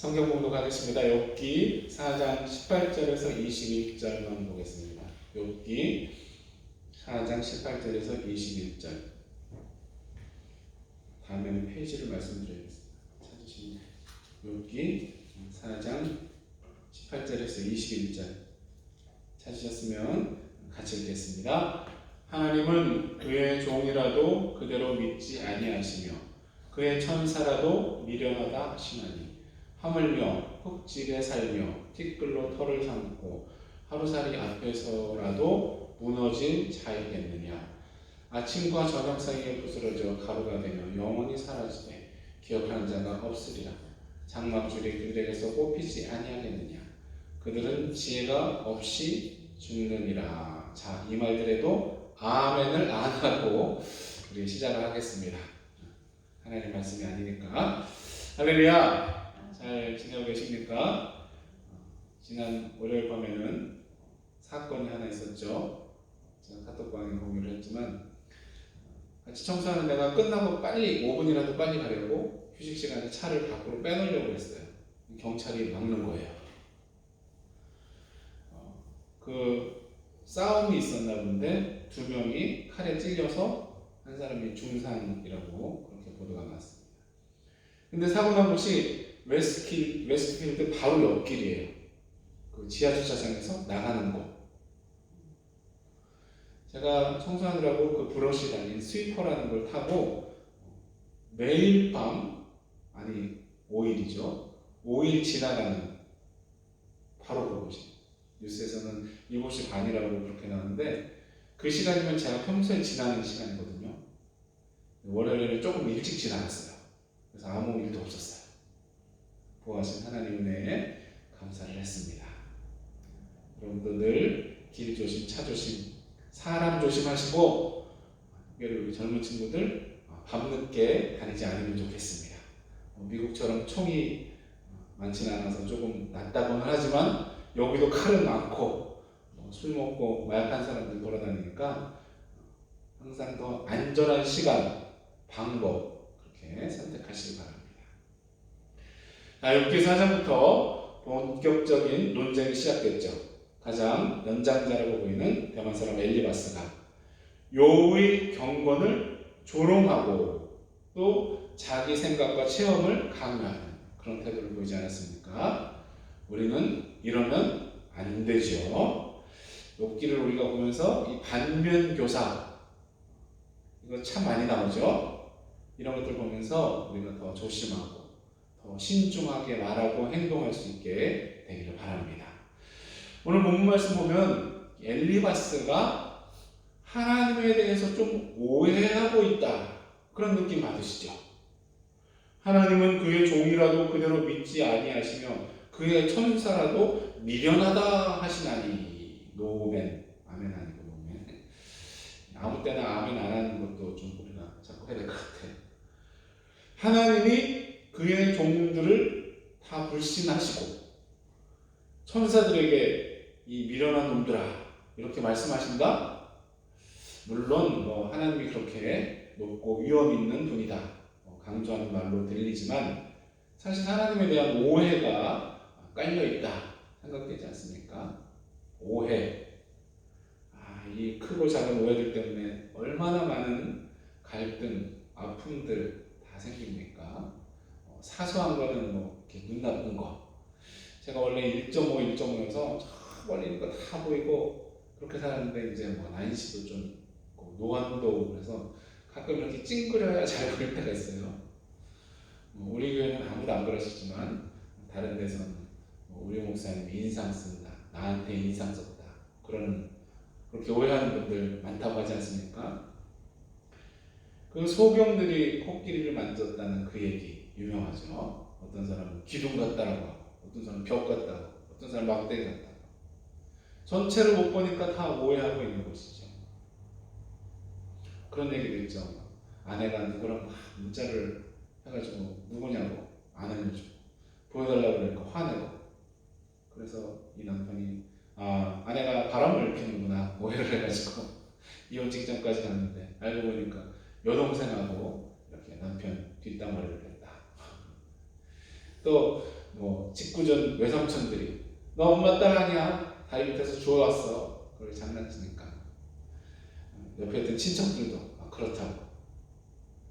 성경 봉독하겠습니다. 욥기 4장 18절에서 21절만 보겠습니다. 욥기 4장 18절에서 21절. 다음에는 페이지를 말씀드리겠습니다. 찾으시면 욥기 4장 18절에서 21절 찾으셨으면 같이 읽겠습니다. 하나님은 그의 종이라도 그대로 믿지 아니하시며 그의 천사라도 미련하다 하시나니 하물며 흙집에 살며 티끌로 털을 삼고 하루살이 앞에서라도 무너진 자이겠느냐. 아침과 저녁 사이에 부스러져 가루가 되며 영원히 사라지되 기억하는 자가 없으리라. 장막줄이 그들에게서 뽑히지 아니하겠느냐. 그들은 지혜가 없이 죽느니라. 자, 이 말들에도 아멘을 안 하고 우리 시작을 하겠습니다. 하나님 말씀이 아니니까. 할렐루야. 잘 지내고 계십니까? 지난 월요일 밤에는 사건이 하나 있었죠. 제가 카톡방에 공유를 했지만 같이 청소하는 데가 끝나고 빨리 5분이라도 빨리 가려고 휴식 시간에 차를 밖으로 빼놓으려고 했어요. 경찰이 막는 거예요. 그 싸움이 있었나 본데 2명이 칼에 찔려서 한 사람이 중상이라고 그렇게 보도가 나왔습니다. 근데 사고 난 곳이 웨스트필드 바로 옆길이에요. 그 지하 주차장에서 나가는 곳. 제가 청소하느라고 그 브러쉬 달린 스위퍼라는 걸 타고 매일 밤, 아니 5일이죠. 5일 지나가는 바로 그곳이. 뉴스에서는 7시 반이라고 그렇게 나왔는데 그 시간이면 제가 평소에 지나는 시간이거든요. 월요일에는 조금 일찍 지나갔어요. 그래서 아무 일도 없었어요. 보호하신 하나님 은혜에 감사를 했습니다. 여러분도 늘 길 조심, 차 조심, 사람 조심하시고 특별히 우리 젊은 친구들 밤늦게 다니지 않으면 좋겠습니다. 미국처럼 총이 많지는 않아서 조금 낫다고는 하지만 여기도 칼은 많고 술 먹고 마약한 사람들 돌아다니니까 항상 더 안전한 시간, 방법 그렇게 선택하시기 바랍니다. 욥기 4장부터 본격적인 논쟁이 시작됐죠. 가장 연장자라고 보이는 대만 사람 엘리바스가 욥의 경건을 조롱하고 또 자기 생각과 체험을 강요하는 그런 태도를 보이지 않았습니까? 우리는 이러면 안 되죠. 욥기를 우리가 보면서 이 반면교사 이거 참 많이 나오죠. 이런 것들 보면서 우리가 더 조심하고 더 신중하게 말하고 행동할 수 있게 되기를 바랍니다. 오늘 본문 말씀 보면 엘리바스가 하나님에 대해서 좀 오해하고 있다 그런 느낌 받으시죠? 하나님은 그의 종이라도 그대로 믿지 아니하시며 그의 천사라도 미련하다 하시나니. 노멘. 아멘 아니고 노멘. 아무 때나 아멘 안 하는 것도 좀 우리가 자꾸 해야 될 것 같아요. 하나님이 그의 종들을 다 불신하시고 천사들에게 이 미련한 놈들아 이렇게 말씀하신다? 물론 하나님이 그렇게 높고 위엄 있는 분이다 강조하는 말로 들리지만 사실 하나님에 대한 오해가 깔려있다 생각되지 않습니까? 오해. 이 크고 작은 오해들 때문에 얼마나 많은 갈등, 아픔들 다 생깁니까? 사소한 거는 이렇게 눈 나쁜 거. 제가 원래 1.5, 1.5여서 멀리 있는 거 다 보이고 그렇게 살았는데 이제 난시도 좀 있고 노안도 오고 그래서 가끔 이렇게 찡그려야 잘 보일 때가 있어요. 우리 교회는 아무도 안 그러시지만 다른 데서는 우리 목사님이 인상 쓴다, 나한테 인상 썼다 그렇게 오해하는 분들 많다고 하지 않습니까? 그 소경들이 코끼리를 만졌다는 그 얘기 유명하죠. 어떤 사람은 기둥 같다라고 하고 어떤 사람은 벽 같다고 어떤 사람은 막대기 같다고 전체를 못 보니까 다 오해하고 있는 것이죠. 그런 얘기도 있죠. 아내가 누구랑 막 문자를 해가지고 누구냐고 안 알려주고 보여달라고 그러니까 화내고 그래서 이 남편이 아내가 바람을 피우는구나 오해를 해가지고 이혼 직전까지 갔는데 알고 보니까 여동생하고 이렇게 남편 뒷담화를 했다. 또 뭐 직구전 외삼촌들이 너 엄마 딸 아니야? 다리 밑에서 주워왔어. 그걸 장난치니까 옆에 있던 친척들도 그렇다고.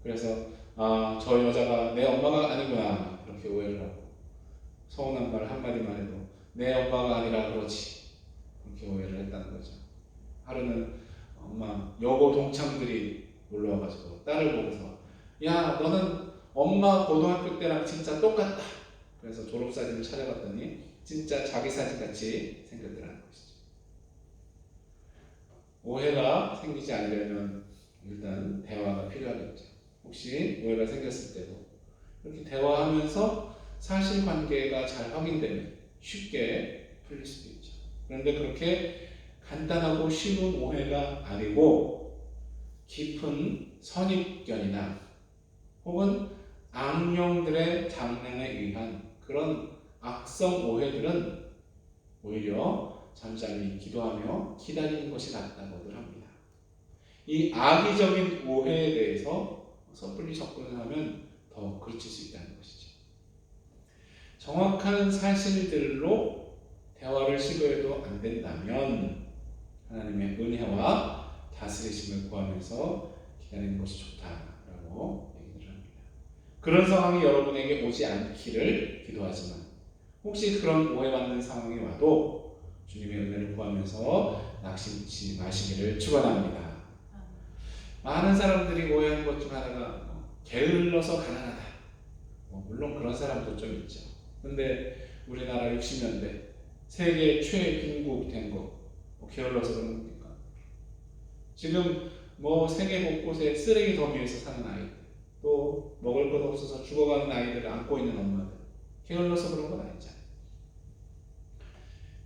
그래서 저 여자가 내 엄마가 아니구나 이렇게 오해를 하고 서운한 말 한마디만 해도 내 엄마가 아니라 그러지 그렇게 오해를 했다는 거죠. 하루는 엄마 여고 동창들이 놀러와가지고 딸을 보고서 야 너는 엄마 고등학교 때랑 진짜 똑같다. 그래서 졸업사진을 찾아봤더니 진짜 자기 사진같이 생겼더라는 것이죠. 오해가 생기지 않으려면 일단 대화가 필요하겠죠. 혹시 오해가 생겼을 때도 이렇게 대화하면서 사실관계가 잘 확인되면 쉽게 풀릴 수도 있죠. 그런데 그렇게 간단하고 쉬운 오해가 아니고 깊은 선입견이나 혹은 악령들의 장난에 의한 그런 악성 오해들은 오히려 잠잠히 기도하며 기다리는 것이 낫다고들 합니다. 이 악의적인 오해에 대해서 섣불리 접근을 하면 더 그르칠 수 있다는 것이죠. 정확한 사실들로 대화를 시도해도 안 된다면 하나님의 은혜와 다스리심을 구하면서 기다리는 것이 좋다라고 얘기를 합니다. 그런 상황이 여러분에게 오지 않기를 기도하지만 혹시 그런 오해받는 상황이 와도 주님의 은혜를 구하면서 낙심치 마시기를 축원합니다. 많은 사람들이 오해하는 것 중 하나가 게을러서 가난하다. 물론 그런 사람도 좀 있죠. 근데 우리나라 60년대 세계 최빈국 된 거 게을러서 그런 겁니까? 지금 세계 곳곳에 쓰레기 더미에서 사는 아이들, 또 먹을 것 없어서 죽어가는 아이들을 안고 있는 엄마들, 게을러서 그런 건 아니잖아요.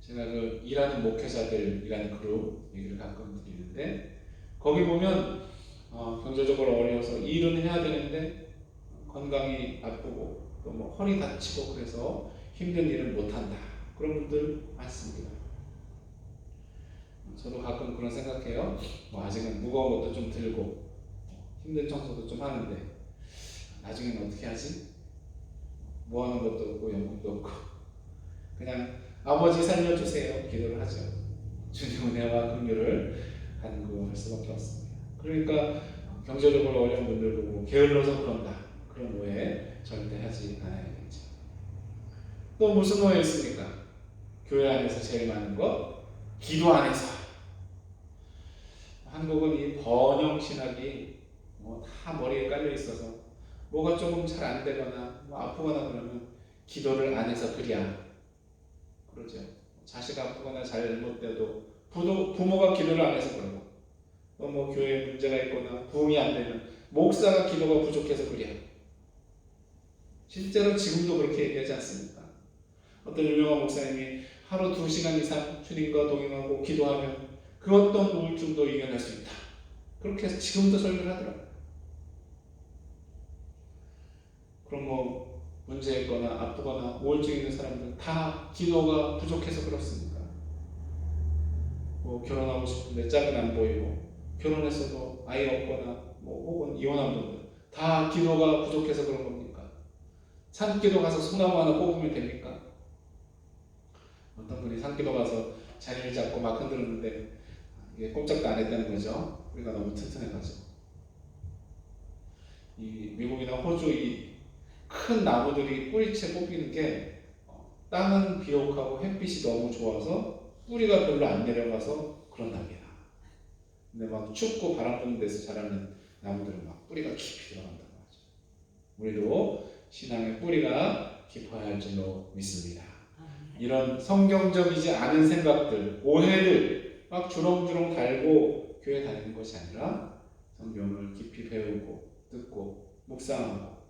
제가 그 일하는 목회자들이라는 그룹 얘기를 가끔 드리는데 거기 보면 경제적으로 어려워서 일은 해야 되는데 건강이 나쁘고 또 허리 다치고 그래서 힘든 일을 못한다. 그런 분들 많습니다. 저도 가끔 그런 생각해요. 아직은 무거운 것도 좀 들고 힘든 청소도 좀 하는데 나중에는 어떻게 하지? 뭐 하는 것도 없고 연봉도 없고 그냥 아버지 살려주세요 기도를 하죠. 주님 은혜와 긍휼을 간구할 수밖에 없습니다. 그러니까 경제적으로 어려운 분들 보고 게을러서 그런다 그런 오해 절대 하지 않아야겠죠. 또 무슨 오해 있습니까? 교회 안에서 제일 많은 거 기도 안에서. 한국은 이 번영 신학이 다 머리에 깔려 있어서 뭐가 조금 잘 안 되거나 아프거나 그러면 기도를 안 해서 그랴 그러죠. 자식 아프거나 잘못돼도 부모가 기도를 안 해서 그러고 또 교회에 문제가 있거나 부흥이 안 되면 목사가 기도가 부족해서 그랴. 실제로 지금도 그렇게 얘기하지 않습니까? 어떤 유명한 목사님이 하루 2시간 이상 주님과 동행하고 기도하면 그 어떤 우울증도 이겨낼 수 있다. 그렇게 해서 지금도 설교를 하더라고요. 그럼 문제 있거나 아프거나 우울증 있는 사람들 다 기도가 부족해서 그렇습니까? 결혼하고 싶은데 짝은 안 보이고 결혼했어도 아이 없거나 혹은 이혼한 분들 다 기도가 부족해서 그런 겁니까? 산기도 가서 소나무 하나 뽑으면 됩니까? 어떤 분이 산기도 가서 자리를 잡고 막 흔들었는데 이게 꼼짝도 안 했다는 거죠. 우리가 너무 튼튼해가지고 이 미국이나 호주 이 큰 나무들이 뿌리채 뽑히는 게 땅은 비옥하고 햇빛이 너무 좋아서 뿌리가 별로 안 내려가서 그런답니다. 근데 춥고 바람 부는 데서 자라는 나무들은 뿌리가 깊이 들어간다고 하죠. 우리도 신앙의 뿌리가 깊어야 할 줄로 믿습니다. 이런 성경적이지 않은 생각들, 오해들 주렁주렁 달고 교회 다니는 것이 아니라 성경을 깊이 배우고 듣고 묵상하고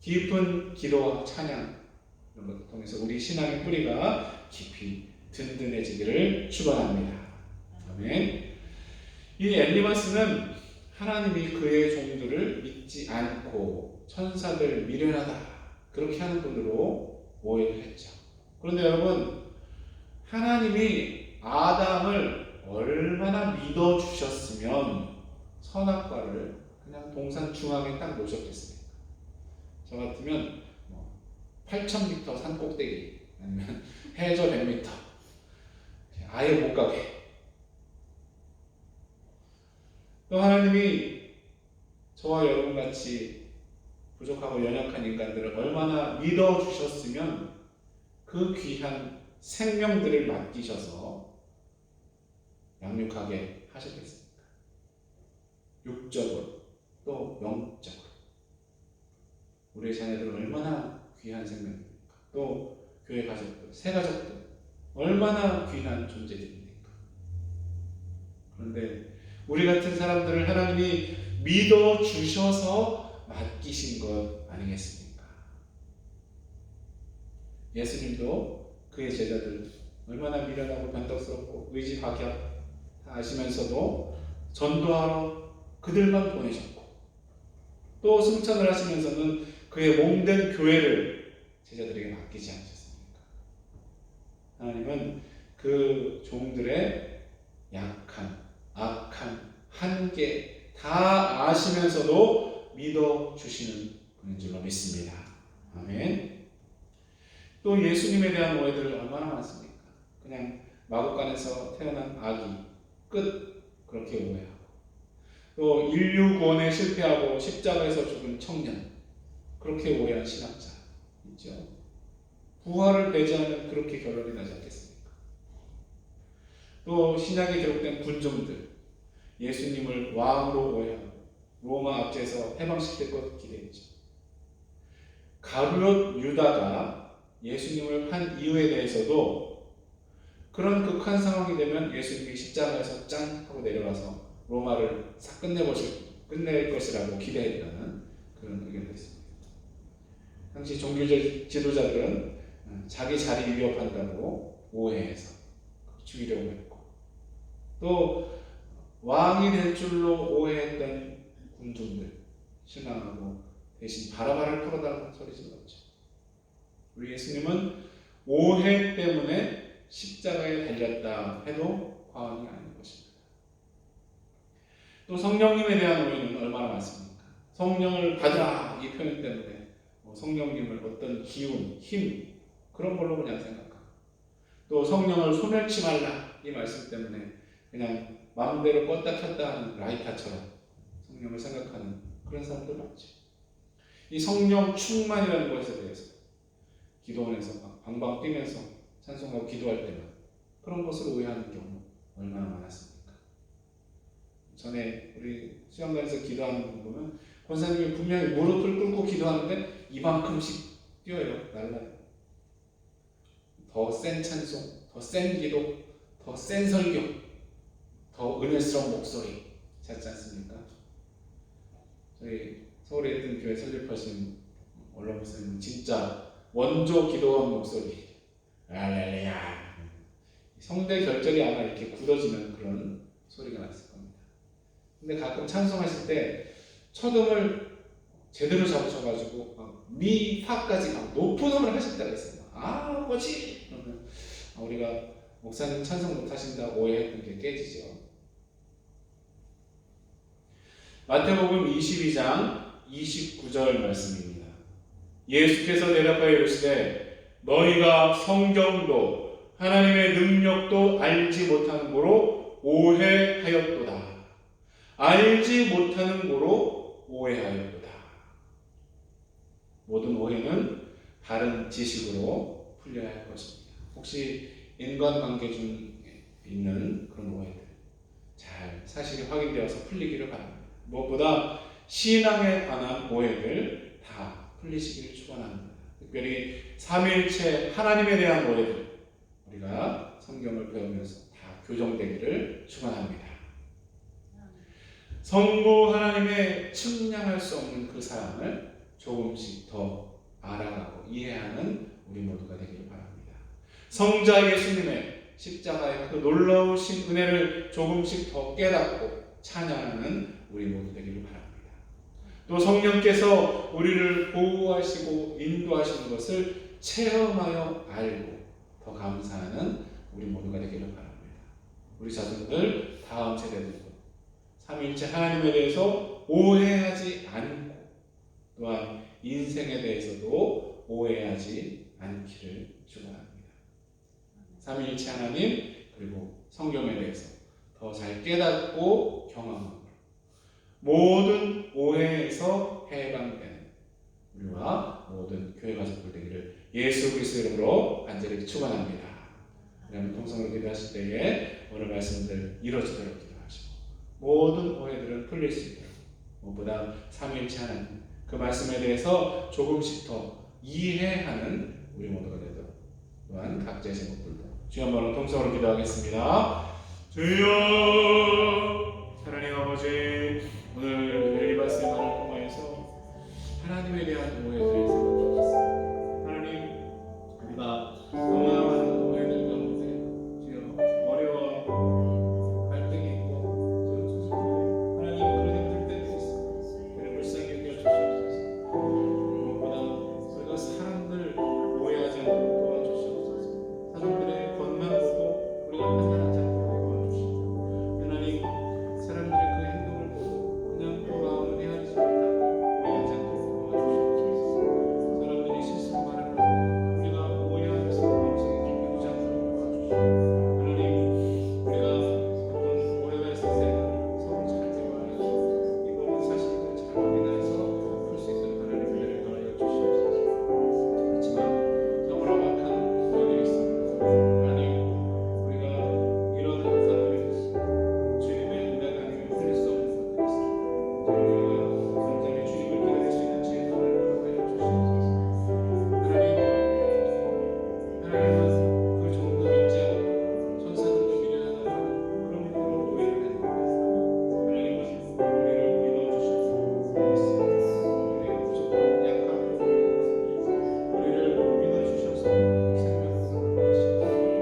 깊은 기도와 찬양 이런 것을 통해서 우리 신앙의 뿌리가 깊이 든든해지기를 축원합니다. 아멘. 이 엘리마스는 하나님이 그의 종들을 믿지 않고 천사들 미련하다 그렇게 하는 분으로 오해를 했죠. 그런데 여러분 하나님이 아담을 얼마나 믿어주셨으면 선악과를 그냥 동산 중앙에 딱 놓으셨겠습니까? 저 같으면 8,000m 산 꼭대기 아니면 해저 100m 아예 못 가게. 또 하나님이 저와 여러분같이 부족하고 연약한 인간들을 얼마나 믿어주셨으면 그 귀한 생명들을 맡기셔서 양육하게 하셨겠습니까? 육적으로 또 영적으로. 우리의 자녀들은 얼마나 귀한 생명입니까? 또 교회 가족들, 새 가족들 얼마나 귀한 존재들입니까? 그런데 우리 같은 사람들을 하나님이 믿어주셔서 맡기신 것 아니겠습니까? 예수님도 그의 제자들 얼마나 미련하고 변덕스럽고 의지박약 다 아시면서도 전도하러 그들만 보내셨고 또 승천을 하시면서는 그의 몸된 교회를 제자들에게 맡기지 않으셨습니까? 하나님은 그 종들의 약한, 악한, 한계 다 아시면서도 믿어주시는 분인 줄로 믿습니다. 아멘. 또 예수님에 대한 오해들 얼마나 많습니까? 그냥 마구간에서 태어난 아기 끝 그렇게 오해하고 또 인류 구원에 실패하고 십자가에서 죽은 청년 그렇게 오해한 신학자 있죠. 부활을 배제하면 그렇게 결론이 나지 않겠습니까? 또 신약에 기록된 군중들 예수님을 왕으로 오해하고 로마 압제에서 해방시킬 것 기대했죠. 가룟 유다가 예수님을 판 이유에 대해서도 그런 극한 상황이 되면 예수님이 십자가에서 짠 하고 내려가서 로마를 싹 끝낼 것이라고 기대했다는 그런 의견도 있습니다. 당시 종교 지도자들은 자기 자리 위협한다고 오해해서 죽이려고 했고 또 왕이 될 줄로 오해했던 군중들 실망하고 대신 바라바를 풀어달라는 소리 질렀죠. 우리 예수님은 오해 때문에 십자가에 달렸다 해도 과언이 아닌 것입니다. 또 성령님에 대한 오해는 얼마나 많습니까? 성령을 받으라 이 표현 때문에 성령님을 어떤 기운, 힘 그런 걸로 그냥 생각하고 또 성령을 소멸치 말라 이 말씀 때문에 그냥 마음대로 껐다 켰다 하는 라이터처럼 성령을 생각하는 그런 사람들 많죠. 이 성령 충만이라는 것에 대해서 기도원에서 막 방방 뛰면서 찬송하고 기도할 때만 그런 것을 오해하는 경우 얼마나 많았습니까? 전에 우리 수영관에서 기도하는 분 보면 권사님이 분명히 무릎을 꿇고 기도하는데 이만큼씩 뛰어요. 날라요. 더 센 찬송, 더 센 기도, 더 센 설교, 더 은혜스러운 목소리 찾지 않습니까? 저희 서울에 있던 교회 설립하신 원로 목사님은 진짜 원조 기도원 목소리 할렐루야 성대 결절이 아마 이렇게 굳어지는 그런 소리가 났을 겁니다. 근데 가끔 찬송하실 때 첫음을 제대로 잡으셔가지고 미, 파까지 높은 음을 하실 때가 있어요. 아버지 그러면 우리가 목사님 찬송 못하신다고 오해했던 게 깨지죠. 마태복음 22장 29절 말씀입니다. 예수께서 대답하여 이르시되 너희가 성경도 하나님의 능력도 알지 못하는 고로 오해하였도다. 알지 못하는 고로 오해하였도다. 모든 오해는 다른 지식으로 풀려야 할 것입니다. 혹시 인간관계 중에 있는 그런 오해들 잘 사실이 확인되어서 풀리기를 바랍니다. 무엇보다 신앙에 관한 오해들 다 풀리시기를 축원합니다. 특별히 삼위일체 하나님에 대한 오해들 우리가 성경을 배우면서 다 교정되기를 축원합니다. 성부 하나님의 측량할 수 없는 그 사랑을 조금씩 더 알아가고 이해하는 우리 모두가 되기를 바랍니다. 성자 예수님의 십자가의 그 놀라우신 은혜를 조금씩 더 깨닫고 찬양하는 우리 모두 되기를 바랍니다. 또 성령께서 우리를 보호하시고 인도하시는 것을 체험하여 알고 더 감사하는 우리 모두가 되기를 바랍니다. 우리 자손들 다음 세대들도 삼위일체 하나님에 대해서 오해하지 않고 또한 인생에 대해서도 오해하지 않기를 축원합니다. 삼위일체 하나님 그리고 성경에 대해서 더 잘 깨닫고 경험함으로 모든 오해에서 해방되는 우리와 모든 교회 가족들 되기를 예수 그리스도 이름으로 간절히 축원합니다. 그러면 통성으로 기도하실 때에 오늘 말씀들 이루어지도록 기도하시고 모든 오해들은 풀릴 수 있도록 무엇보다 삼위일체 하나님 그 말씀에 대해서 조금씩 더 이해하는 우리 모두가 되도록 또한 각자의 제목들도 주여 한번 통성으로 기도하겠습니다. 주여 하나님 아버지 오늘 이 말씀을 통하여서 하나님에 대한 오해들을 생각해주셨습니다. 하나님 우리가 너무나 많은 오해들 가운데 주여 어려워 갈등이 있고 하나님 그런 힘들 때도 있습니다. 우리를 불쌍히 여겨주시옵소서. 무엇보다 우리가 사람들 오해하지 않고 도와주시옵소서. 사람들의 것만 보고 우리가 판단하지 않고 도와주시옵소서. 하나님 사람들의 그 행동을 보고 그냥 그 마음을 헤아리지 못하고 오해하지 않도록 도와주시옵소서. 사람들이 실수로 말을 하고 우리가 오해하면서 마음속에 깊이 두지 않도록 도와주시옵소서. 하나님 우리가 어떤 오해가 있을 때는 서로 잘 대화하여 이 모든 사실들을 잘 확인해서 풀 수 있도록 하나님 은혜를 더하여 주시옵소서. 그렇지만 너무나 막한 오해들이 있습니다. 하나님 우리가 이런 가운데 주님의 은혜가 아니면 풀릴 수 없는 것들이 있습니다. 우리가 간절히 주님을 기다릴 수 있는 지혜를 허락하여 주시옵소서. 하나님은 그 정도 믿지 않고 천사들도 미련하다가 그런 그런 오해를 하는 겁니다. 하나님은 우리를 믿어주셔서 우리가 부족하고 약하고 우리를 믿어주셔서 생명을 허락하시고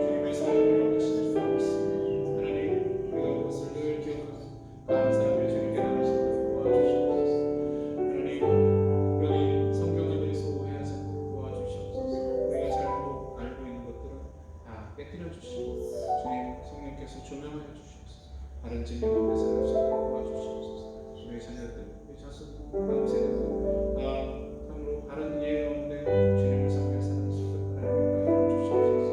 주님의 사랑을 허락하시는 줄 믿습니다. 하나님 우리가 그것을 늘 기억하고 감사하며 주님께 나가시도록 도와주시옵소서. 하나님 여기 성경에 대해서 오해하지 않도록 도와주시옵소서. 우리가 잘못 알고 있는 것들은 다 깨뜨려 주시고 주님 성령께서 조명하여 주시옵소서. 바른 진리 가운데 살아갈 수 있도록 도와주시옵소서. 우리 자녀들 우리 자손 다음 세대도 참으로 바른 이해 가운데 주님을 섬겨 살아갈 수 있도록 하나님 도와주시옵소서.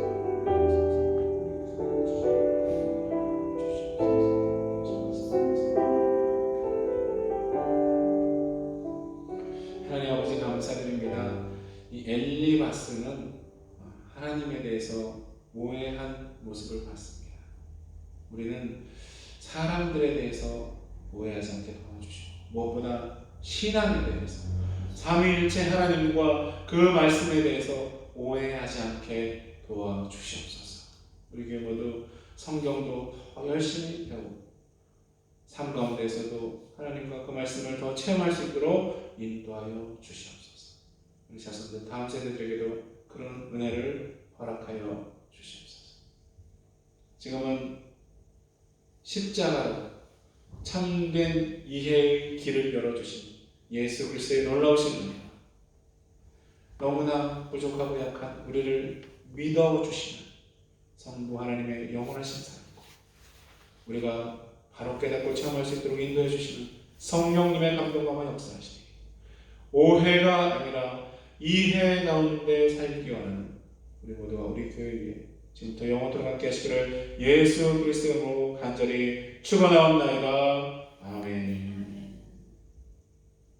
하나님 아버지 감사드립니다. 이 엘리바스는 하나님에 대해서 오해한 모습을 봤습니다. 우리는 사람들에 대해서 오해하지 않게 도와주시고 무엇보다 신앙에 대해서 삼위일체 하나님과 그 말씀에 대해서 오해하지 않게 도와주시옵소서. 우리 교회 모두 성경도 더 열심히 배우고 삶 가운데에서도 하나님과 그 말씀을 더 체험할 수 있도록 인도하여 주시옵소서. 우리 자손들 다음 세대들에게도 그런 은혜를 허락하여 주시옵소서. 지금은 십자가로 참된 이해의 길을 열어주신 예수 그리스도의 놀라우신 은혜와 너무나 부족하고 약한 우리를 믿어주시는 성부 하나님의 영원하신 사랑과 우리가 바로 깨닫고 체험할 수 있도록 인도해 주시는 성령님의 감동과 역사하시니 오해가 아니라 이해 가운데 살기 원하는 우리 모두가 우리 교회 위에 지금부터 영원토록 함께 하시기를 예수 그리스도로 간절히 축원하옵나이다. 아멘.